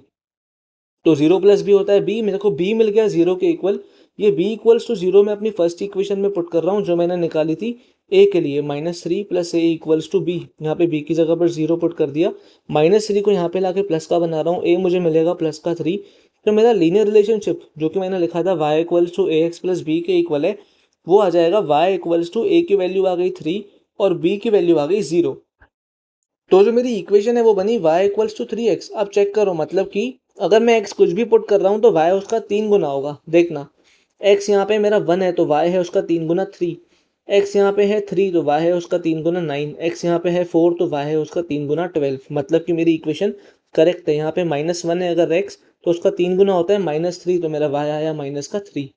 तो 0 प्लस बी होता है b। मेरे को b मिल गया 0 के इक्वल। ये b इक्वल्स टू 0 मैं अपनी फर्स्ट इक्वेशन में पुट कर रहा हूँ जो मैंने निकाली थी a के लिए, -3 plus a equals to b। यहाँ पे b की जगह पर 0 पुट कर दिया, -3 को यहाँ पे लाके प्लस का बना रहा हूँ, a मुझे मिलेगा प्लस का 3। तो मेरा लीनियर रिलेशनशिप जो कि मैंने लिखा था y equals to ax plus b के इक्वल है, वो आ जाएगा y इक्वल्स टू a की वैल्यू आ गई 3 और b की वैल्यू आ गई 0। तो जो मेरी इक्वेशन है वो बनी y इक्वल्स टू 3x। अब चेक करो, मतलब कि अगर मैं x कुछ भी पुट कर रहा हूँ तो y उसका 3 गुना होगा। देखना, x यहाँ पे मेरा 1 है तो y है उसका 3 गुना 3, x यहाँ पे है 3 तो y है उसका 3 गुना 9, x यहाँ पे है 4 तो y है उसका 3 गुना 12। मतलब कि मेरी इक्वेशन करेक्ट है। यहाँ पे -1 है अगर x तो उसका 3 गुना होता है -3, तो मेरा y आया -3।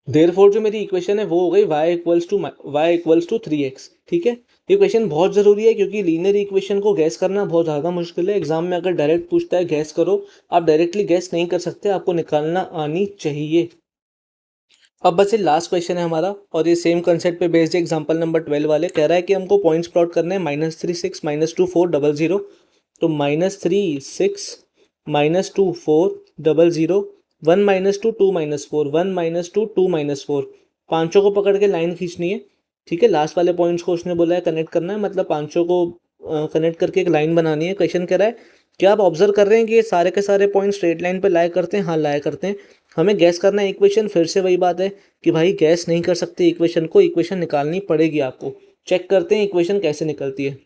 देयरफॉर जो मेरी इक्वेशन है वो हो गई y इक्वल्स टू 3x, ठीक है। ये क्वेश्चन बहुत ज़रूरी है क्योंकि लीनियर इक्वेशन को गैस करना बहुत ज़्यादा मुश्किल है। एग्जाम में अगर डायरेक्ट पूछता है गैस करो, आप डायरेक्टली गैस नहीं कर सकते, आपको निकालना आनी चाहिए। अब बस ये लास्ट क्वेश्चन है हमारा और ये सेम कंसेप्ट पे बेस्ड है। एग्जांपल नंबर 12 वाले कह रहा है कि हमको पॉइंट्स प्लॉट करने हैं -3 6 -2 4 0 0। तो -3 6 -2 4 0 0, 1 -2 2 -4, 1 -2 2 -4, पांचों को पकड़ के लाइन खींचनी है, ठीक है। लास्ट वाले पॉइंट्स को उसने बोला है कनेक्ट करना है, मतलब पांचों को कनेक्ट करके एक लाइन बनानी है। क्वेश्चन कह रहा है क्या आप ऑब्जर्व कर रहे हैं कि ये सारे के सारे पॉइंट स्ट्रेट लाइन पे लाया करते हैं? हाँ लाया करते हैं। हमें गैस करना है इक्वेशन। फिर से वही बात है कि भाई गैस नहीं कर सकते इक्वेशन को, इक्वेशन निकालनी पड़ेगी आपको। चेक करते हैं इक्वेशन कैसे निकलती है।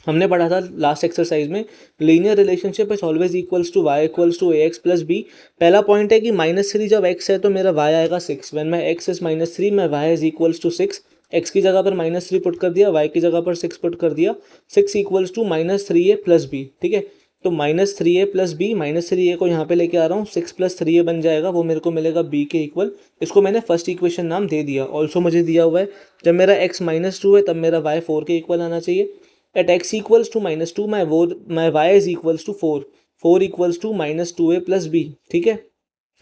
हमने पढ़ा था लास्ट एक्सरसाइज में linear relationship is always equals to y equals to ax plus b। पहला पॉइंट है कि -3 जब x है तो मेरा y आएगा 6। व्हेन माय x इज -3 मैं y is equals to 6, x की जगह पर -3 पुट कर दिया, y की जगह पर 6 पुट कर दिया, 6 equals to -3a plus b, ठीक है। तो -3a प्लस बी, -3a को यहाँ पे लेके आ रहा हूँ, 6 + 3a बन जाएगा, वो मेरे को मिलेगा b के इक्वल। इसको मैंने फर्स्ट इक्वेशन नाम दे दिया। ऑल्सो मुझे दिया हुआ है जब मेरा x -2 है तब मेरा y 4 के इक्वल आना चाहिए। At x equals to -2 my y is equals to 4, 4 equals to -2a plus b। ठीक है,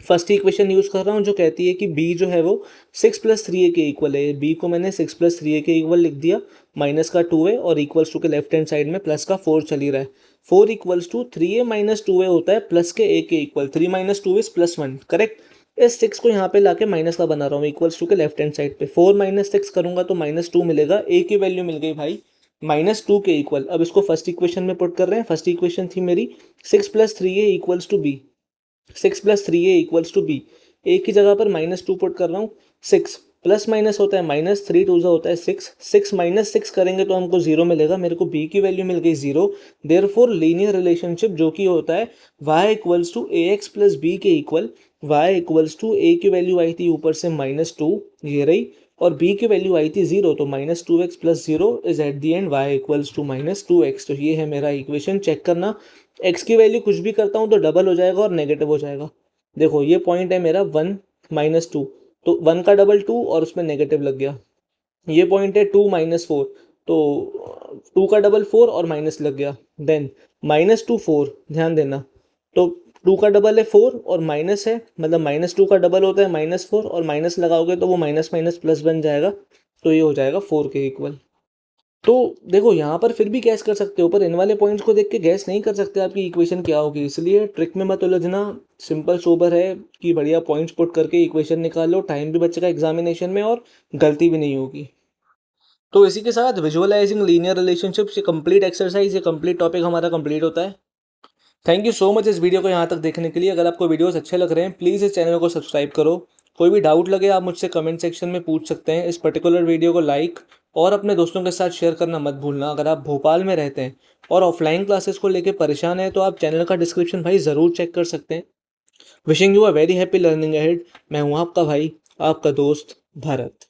फर्स्ट इक्वेशन यूज कर रहा हूँ जो कहती है कि b जो है वो 6 + 3a के इक्वल है। b को मैंने 6 + 3a के इक्वल लिख दिया, माइनस का 2a और इक्वल्स टू के लेफ्ट हैंड साइड में प्लस का 4 चल ही रहा है। 4 इक्वल्स टू 3a - 2a होता है प्लस के a के इक्वल, 3 - 2 इज +1, करेक्ट। इस 6 को यहाँ पे लाके माइनस का बना रहा हूँ इक्वल्स टू के लेफ्ट हैंड साइड पे। 4 - 6 करूंगा तो -2 मिलेगा, a की वैल्यू मिल गई भाई -2 के इक्वल। अब इसको फर्स्ट इक्वेशन में पुट कर रहे हैं। फर्स्ट इक्वेशन थी मेरी 6 + 3a equals to b, 6 + 3a equals to b। एक की जगह पर -2 पुट कर रहा हूँ। 6 प्लस माइनस होता है माइनस, 3 2 होता है 6, 6 - 6 करेंगे तो हमको 0 मिलेगा। मेरे को b की वैल्यू मिल गई 0। देयरफॉर लीनियर रिलेशनशिप जो कि होता है y equals to ax + b के equal, y equals to a की वैल्यू आई थी ऊपर से -2, ये रही, और b की वैल्यू आई थी 0, तो -2x + 0 is at the end y equals to -2x। तो ये है मेरा इक्वेशन। चेक करना, x की वैल्यू कुछ भी करता हूँ तो डबल हो जाएगा और नेगेटिव हो जाएगा। देखो ये पॉइंट है मेरा 1 - 2, तो 1 का डबल 2 और उसमें नेगेटिव लग गया। ये पॉइंट है 2 - 4, तो 2 का डबल 4 और माइनस लग गया। देन -2 4, ध्यान देना, तो 2 का डबल है 4 और माइनस है, मतलब -2 का डबल होता है -4, और माइनस लगाओगे तो वो माइनस माइनस प्लस बन जाएगा, तो ये हो जाएगा 4 के इक्वल। तो देखो यहाँ पर फिर भी गैस कर सकते हो, पर इन वाले पॉइंट्स को देख के गैस नहीं कर सकते आपकी इक्वेशन क्या होगी, इसलिए ट्रिक में मत उलझना। सिंपल सोबर है कि बढ़िया पॉइंट्स पुट करके इक्वेशन निकालो, टाइम भी बचेगा एग्जामिनेशन में और गलती भी नहीं होगी। तो इसी के साथ विजुअलाइजिंग लीनियर रिलेशनशिप्स, ये कंप्लीट एक्सरसाइज, ये कंप्लीट टॉपिक हमारा कंप्लीट होता है। थैंक यू सो मच इस वीडियो को यहाँ तक देखने के लिए। अगर आपको वीडियोस अच्छे लग रहे हैं प्लीज़ इस चैनल को सब्सक्राइब करो। कोई भी डाउट लगे आप मुझसे कमेंट सेक्शन में पूछ सकते हैं। इस पर्टिकुलर वीडियो को लाइक और अपने दोस्तों के साथ शेयर करना मत भूलना। अगर आप भोपाल में रहते हैं और ऑफलाइन क्लासेस को लेकर परेशान हैं तो आप चैनल का डिस्क्रिप्शन भाई ज़रूर चेक कर सकते हैं। Wishing you a very happy learning ahead. मैं हूँ आपका भाई, आपका दोस्त भारत।